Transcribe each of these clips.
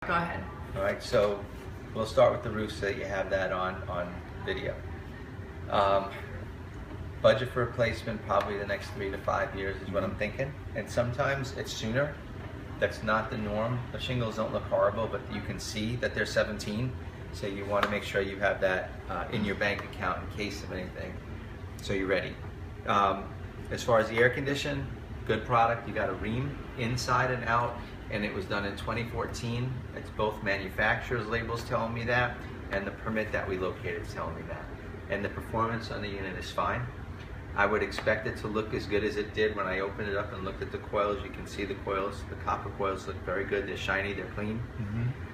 Go ahead. All right, so we'll start with the roof so that you have that on video. Budget for replacement, probably the next 3 to 5 years is what I'm thinking. And sometimes it's sooner. That's not the norm. The shingles don't look horrible, but you can see that they're 17. So you want to make sure you have that in your bank account in case of anything. So you're ready. As far as the air condition, good product. You got a ream inside and out, and it was done in 2014. It's both manufacturer's labels telling me that, and the permit that we located is telling me that. And the performance on the unit is fine. I would expect it to look as good as it did when I opened it up and looked at the coils. You can see the coils, the copper coils look very good. They're shiny, they're clean.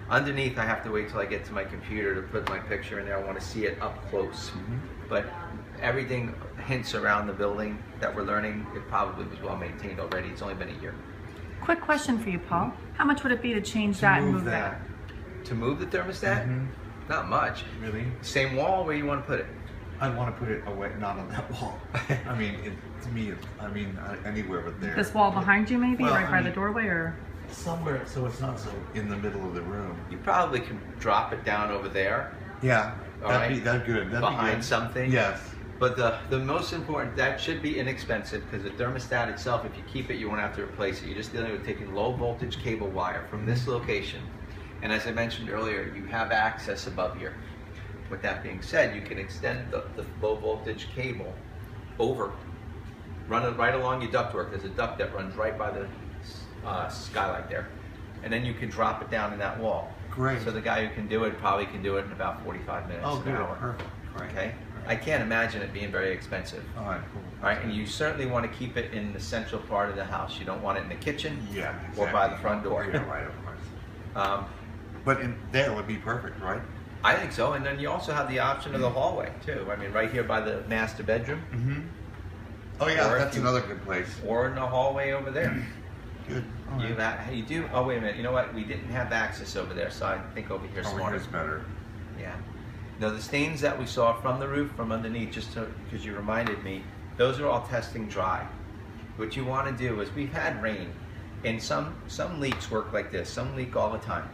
Underneath, I have to wait till I get to my computer to put my picture in there. I want to see it up close. But everything hints around the building that we're learning, it probably was well maintained already. It's only been a year. Quick question for you, Paul. How much would it be to change that and move that? To move the thermostat? Not much. Really? Same wall, where you want to put it? I want to put it away, not on that wall. I mean, to me, anywhere but there. This wall behind you, maybe, Well, right by the doorway, or? Somewhere, so it's not so in the middle of the room. You probably can drop it down over there. Yeah, that'd be good. Behind something. Yes. But the most important, that should be inexpensive, because the thermostat itself, if you keep it, you won't have to replace it. You're just dealing with taking low voltage cable wire from this location. And as I mentioned earlier, you have access above here. With that being said, you can extend the low voltage cable over, run it right along your ductwork. There's a duct that runs right by the skylight there. And then you can drop it down in that wall. Great. So the guy who can do it probably can do it in about 45 minutes, an hour. Perfect. Right. Okay? I can't imagine it being very expensive. All right, cool. All right, and you certainly want to keep it in the central part of the house. You don't want it in the kitchen or by the front door. Yeah, right, of course. But in there would be perfect, right? I think so, and then you also have the option of the hallway too. I mean, right here by the master bedroom. Oh yeah, that's another good place. Or in the hallway over there. Good. You do. Oh wait a minute. You know what? We didn't have access over there, so I think over here's smarter. Over here's better. Yeah. Now the stains that we saw from the roof, from underneath, just because you reminded me, those are all testing dry. What you want to do is, we've had rain, and some leaks work like this. Some leak all the time.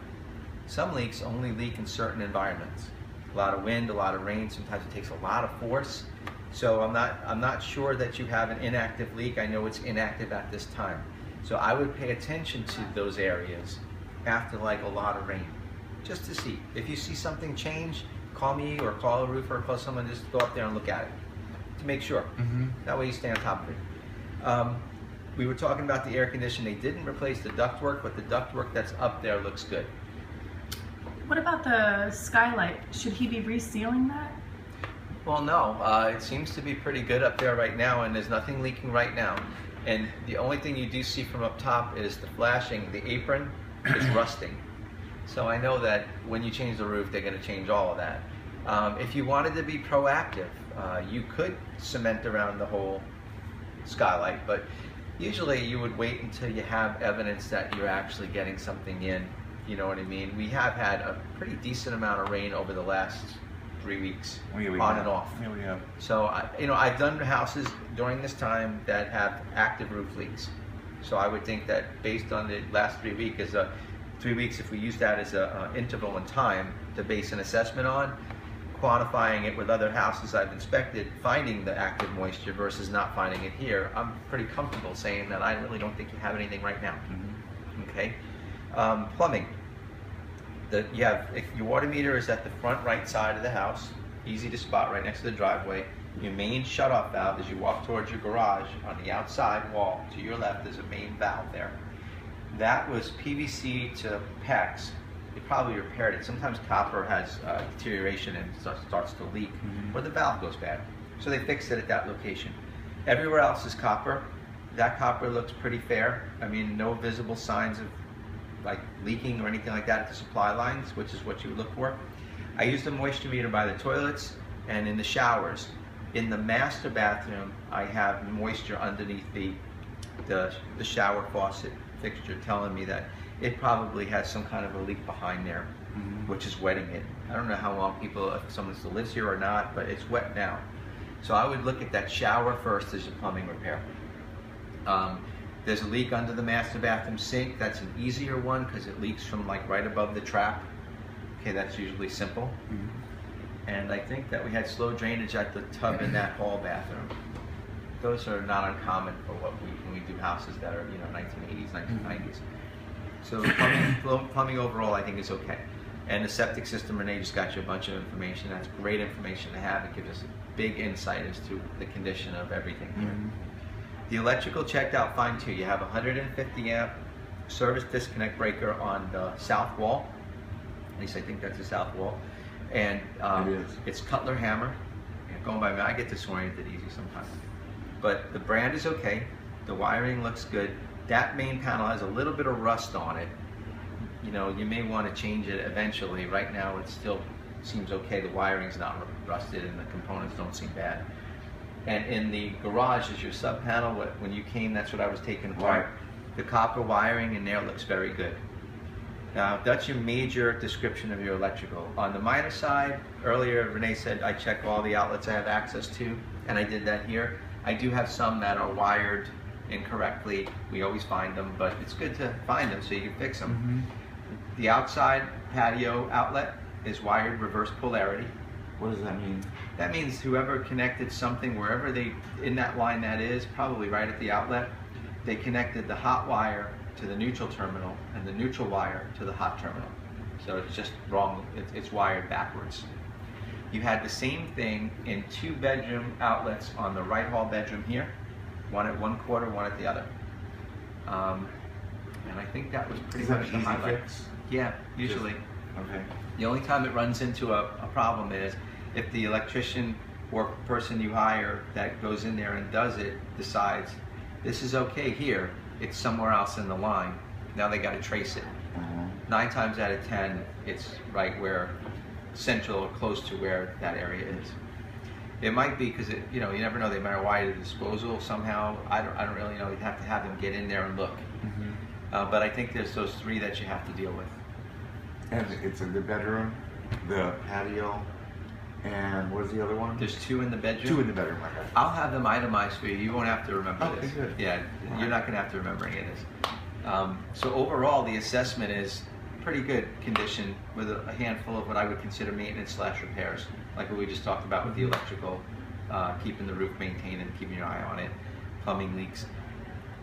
Some leaks only leak in certain environments. A lot of wind, a lot of rain. Sometimes it takes a lot of force. So I'm not sure that you have an inactive leak. I know it's inactive at this time. So I would pay attention to those areas after like a lot of rain, just to see. If you see something change, call me or call a roofer or call someone. Just go up there and look at it to make sure. That way you stay on top of it. We were talking about the air conditioning. They didn't replace the ductwork, but the ductwork that's up there looks good. What about the skylight? Should he be resealing that? Well, no. It seems to be pretty good up there right now, and there's nothing leaking right now. And the only thing you do see from up top is the flashing. The apron is rusting. So I know that when you change the roof, they're going to change all of that. If you wanted to be proactive, you could cement around the whole skylight, but usually you would wait until you have evidence that you're actually getting something in. You know what I mean? We have had a pretty decent amount of rain over the last 3 weeks, on and off. Yeah, we have. So, I've done houses during this time that have active roof leaks. So I would think that based on the last 3 weeks, 3 weeks, if we use that as an interval in time to base an assessment on, quantifying it with other houses I've inspected, finding the active moisture versus not finding it here, I'm pretty comfortable saying that I really don't think you have anything right now. Okay? Plumbing. Your water meter is at the front right side of the house, easy to spot right next to the driveway. Your main shutoff valve, as you walk towards your garage, on the outside wall to your left, there's a main valve there. That was PVC to PEX. They probably repaired it. Sometimes copper has deterioration and starts to leak, or the valve goes bad. So they fixed it at that location. Everywhere else is copper. That copper looks pretty fair. I mean, no visible signs of like leaking or anything like that at the supply lines, which is what you would look for. I used a moisture meter by the toilets and in the showers. In the master bathroom, I have moisture underneath the shower faucet fixture telling me that it probably has some kind of a leak behind there, which is wetting it. I don't know how long if someone still lives here or not, but it's wet now. So I would look at that shower first as a plumbing repair. There's a leak under the master bathroom sink. That's an easier one because it leaks from like right above the trap. Okay, that's usually simple. And I think that we had slow drainage at the tub in that hall bathroom. Those are not uncommon for when we do houses that are, you know, 1980s, 1990s. So plumbing overall I think is okay. And the septic system, Renee just got you a bunch of information. That's great information to have. It gives us a big insight as to the condition of everything here. The electrical checked out fine too. You have a 150 amp service disconnect breaker on the south wall. At least I think that's the south wall. And it's Cutler hammer. Going by me, I get disoriented easy sometimes. But the brand is okay. The wiring looks good. That main panel has a little bit of rust on it. You know, you may want to change it eventually. Right now it still seems okay. The wiring's not rusted and the components don't seem bad. And in the garage is your sub panel. When you came, that's what I was taking apart. The copper wiring in there looks very good. Now, that's your major description of your electrical. On the minor side, earlier Renee said I check all the outlets I have access to, and I did that here. I do have some that are wired incorrectly. We always find them, but it's good to find them so you can fix them. The outside patio outlet is wired reverse polarity. What does that mean? That means whoever connected something, wherever they, in that line that is, probably right at the outlet, they connected the hot wire to the neutral terminal and the neutral wire to the hot terminal. So it's just wrong, it's wired backwards. You had the same thing in 2 bedroom outlets on the right hall bedroom here, one at one quarter, one at the other. And I think that was pretty much the highlight. Fix? Yeah, usually. Okay. The only time it runs into a problem is if the electrician or person you hire that goes in there and does it decides this is okay here, it's somewhere else in the line. Now they got to trace it. 9 times out of 10, it's right where central or close to where that area is. It might be because you know, you never know. They might have wired the disposal somehow. I don't really know. You'd have to have them get in there and look. But I think there's those 3 that you have to deal with. And it's in the bedroom, the patio, and what is the other one? There's 2 in the bedroom. 2 in the bedroom. Okay. I'll have them itemized for you. You won't have to remember this. Good. Yeah, you're not going to have to remember any of this. So overall, the assessment is pretty good condition with a handful of what I would consider maintenance/repairs, like what we just talked about with the electrical, keeping the roof maintained and keeping your eye on it, plumbing leaks.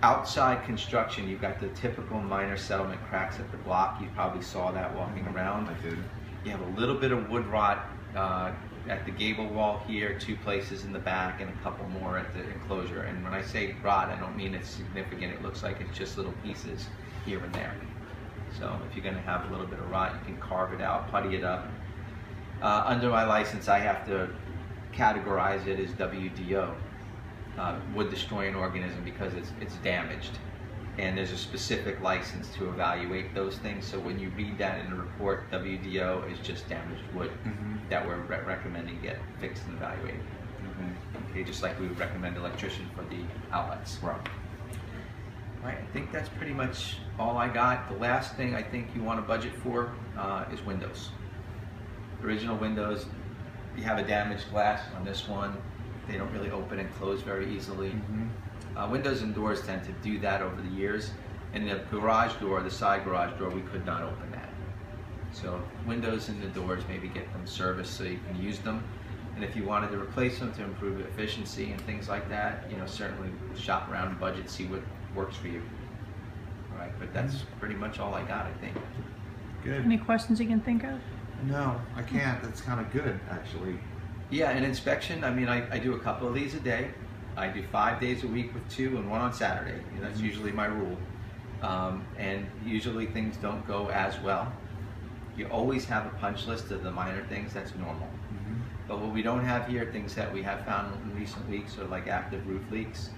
Outside construction, you've got the typical minor settlement cracks at the block. You probably saw that walking around. I did. You have a little bit of wood rot at the gable wall here, 2 places in the back, and a couple more at the enclosure. And when I say rot, I don't mean it's significant. It looks like it's just little pieces here and there. So if you're going to have a little bit of rot, you can carve it out, putty it up. Under my license, I have to categorize it as WDO, wood destroying organism, because it's damaged. And there's a specific license to evaluate those things. So when you read that in the report, WDO is just damaged wood that we're recommending get fixed and evaluated. Okay, just like we would recommend electrician for the outlets. Right. Right, I think that's pretty much all I got. The last thing I think you want to budget for is windows. Original windows, you have a damaged glass on this one. They don't really open and close very easily. Windows and doors tend to do that over the years. And the garage door, the side garage door, we could not open that. So windows and the doors, maybe get them serviced so you can use them. And if you wanted to replace them to improve efficiency and things like that, you know, certainly shop around and budget, see what works for you. All right, but that's pretty much all I got, I think. Good. Any questions you can think of? No, I can't. That's kind of good, actually. Yeah, an inspection, I mean, I do a couple of these a day. I do 5 days a week with 2 and 1 on Saturday. That's usually my rule. And usually things don't go as well. You always have a punch list of the minor things, that's normal. But what we don't have here, things that we have found in recent weeks are like active roof leaks,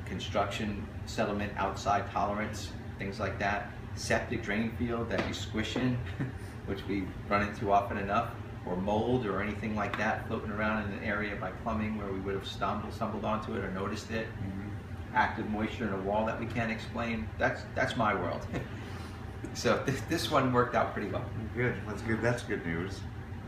construction settlement outside tolerance, things like that. Septic drain field that you squish in, which we run into often enough, or mold or anything like that floating around in an area by plumbing where we would have stumbled onto it or noticed it. Active moisture in a wall that we can't explain. That's my world. So this one worked out pretty well. Good. That's good. That's good news.